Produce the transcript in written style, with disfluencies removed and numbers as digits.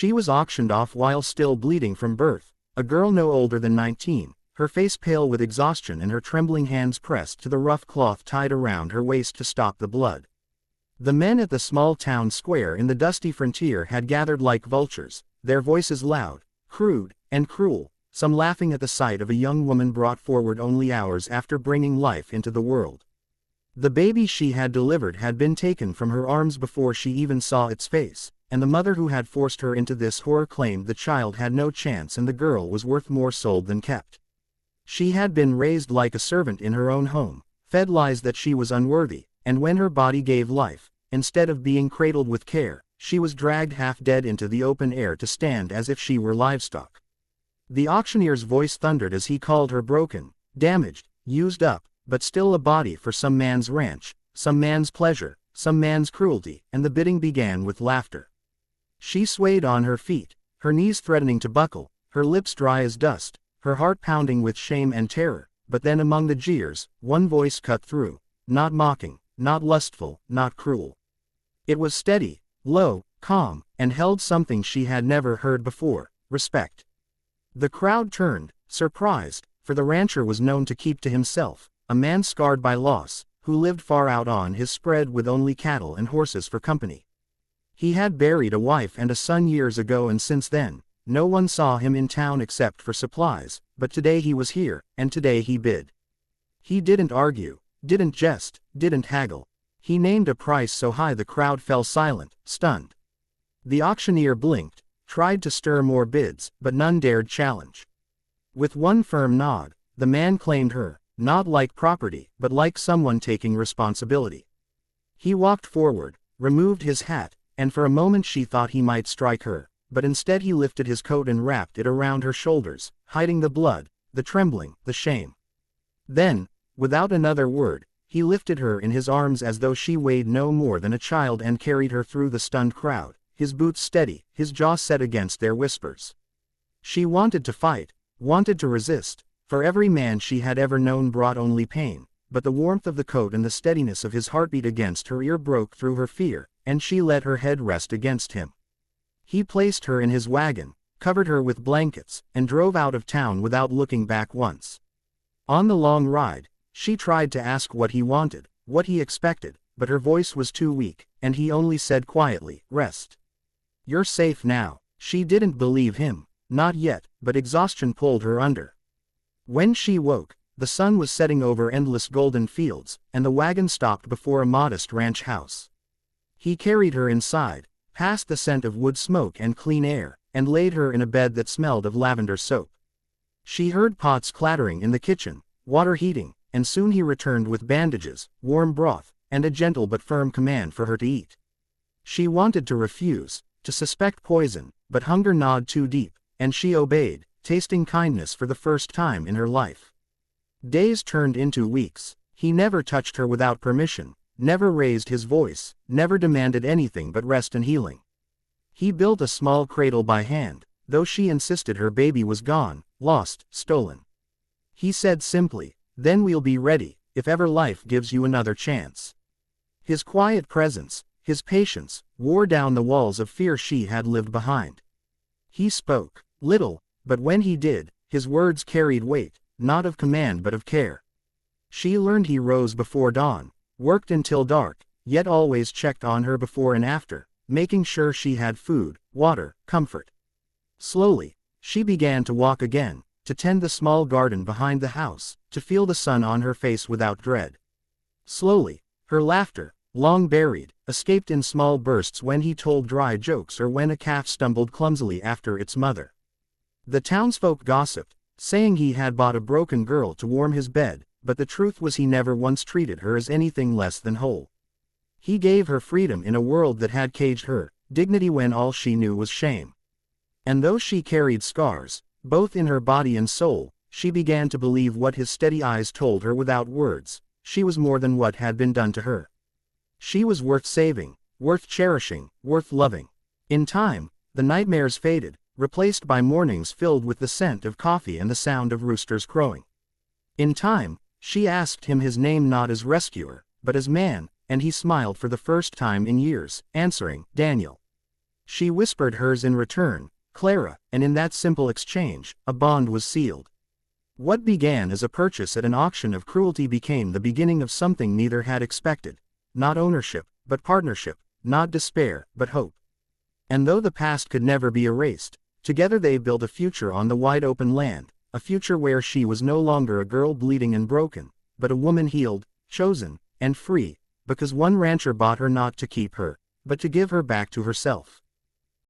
She was auctioned off while still bleeding from birth, a girl no older than 19, her face pale with exhaustion and her trembling hands pressed to the rough cloth tied around her waist to stop the blood. The men at the small town square in the dusty frontier had gathered like vultures, their voices loud, crude, and cruel, some laughing at the sight of a young woman brought forward only hours after bringing life into the world. The baby she had delivered had been taken from her arms before she even saw its face, and the mother who had forced her into this horror claimed the child had no chance and the girl was worth more sold than kept. She had been raised like a servant in her own home, fed lies that she was unworthy, and when her body gave life, instead of being cradled with care, she was dragged half dead into the open air to stand as if she were livestock. The auctioneer's voice thundered as he called her broken, damaged, used up, but still a body for some man's ranch, some man's pleasure, some man's cruelty, and the bidding began with laughter. She swayed on her feet, her knees threatening to buckle, her lips dry as dust, her heart pounding with shame and terror, but then among the jeers, one voice cut through, not mocking, not lustful, not cruel. It was steady, low, calm, and held something she had never heard before, respect. The crowd turned, surprised, for the rancher was known to keep to himself, a man scarred by loss, who lived far out on his spread with only cattle and horses for company. He had buried a wife and a son years ago and since then, no one saw him in town except for supplies, but today he was here, and today he bid. He didn't argue, didn't jest, didn't haggle. He named a price so high the crowd fell silent, stunned. The auctioneer blinked, tried to stir more bids, but none dared challenge. With one firm nod, the man claimed her, not like property, but like someone taking responsibility. He walked forward, removed his hat, and for a moment she thought he might strike her, but instead he lifted his coat and wrapped it around her shoulders, hiding the blood, the trembling, the shame. Then, without another word, he lifted her in his arms as though she weighed no more than a child and carried her through the stunned crowd, his boots steady, his jaw set against their whispers. She wanted to fight, wanted to resist, for every man she had ever known brought only pain, but the warmth of the coat and the steadiness of his heartbeat against her ear broke through her fear, and she let her head rest against him. He placed her in his wagon, covered her with blankets, and drove out of town without looking back once. On the long ride, she tried to ask what he wanted, what he expected, but her voice was too weak, and he only said quietly, "Rest. You're safe now." She didn't believe him, not yet, but exhaustion pulled her under. When she woke, the sun was setting over endless golden fields, and the wagon stopped before a modest ranch house. He carried her inside, past the scent of wood smoke and clean air, and laid her in a bed that smelled of lavender soap. She heard pots clattering in the kitchen, water heating, and soon he returned with bandages, warm broth, and a gentle but firm command for her to eat. She wanted to refuse, to suspect poison, but hunger gnawed too deep, and she obeyed, tasting kindness for the first time in her life. Days turned into weeks. He never touched her without permission, never raised his voice, never demanded anything but rest and healing. He built a small cradle by hand, though she insisted her baby was gone, lost, stolen. He said simply, "Then we'll be ready, if ever life gives you another chance." His quiet presence, his patience, wore down the walls of fear she had lived behind. He spoke little, but when he did, his words carried weight, not of command but of care. She learned he rose before dawn, worked until dark, yet always checked on her before and after, making sure she had food, water, comfort. Slowly, she began to walk again, to tend the small garden behind the house, to feel the sun on her face without dread. Slowly, her laughter, long buried, escaped in small bursts when he told dry jokes or when a calf stumbled clumsily after its mother. The townsfolk gossiped, saying he had bought a broken girl to warm his bed, but the truth was he never once treated her as anything less than whole. He gave her freedom in a world that had caged her, dignity when all she knew was shame. And though she carried scars, both in her body and soul, she began to believe what his steady eyes told her without words: she was more than what had been done to her. She was worth saving, worth cherishing, worth loving. In time, the nightmares faded, replaced by mornings filled with the scent of coffee and the sound of roosters crowing. In time, she asked him his name not as rescuer, but as man, and he smiled for the first time in years, answering, "Daniel." She whispered hers in return, Clara, and in that simple exchange, a bond was sealed. What began as a purchase at an auction of cruelty became the beginning of something neither had expected. Not ownership, but partnership, not despair, but hope. And though the past could never be erased, together they built a future on the wide open land, a future where she was no longer a girl bleeding and broken, but a woman healed, chosen, and free, because one rancher bought her not to keep her, but to give her back to herself.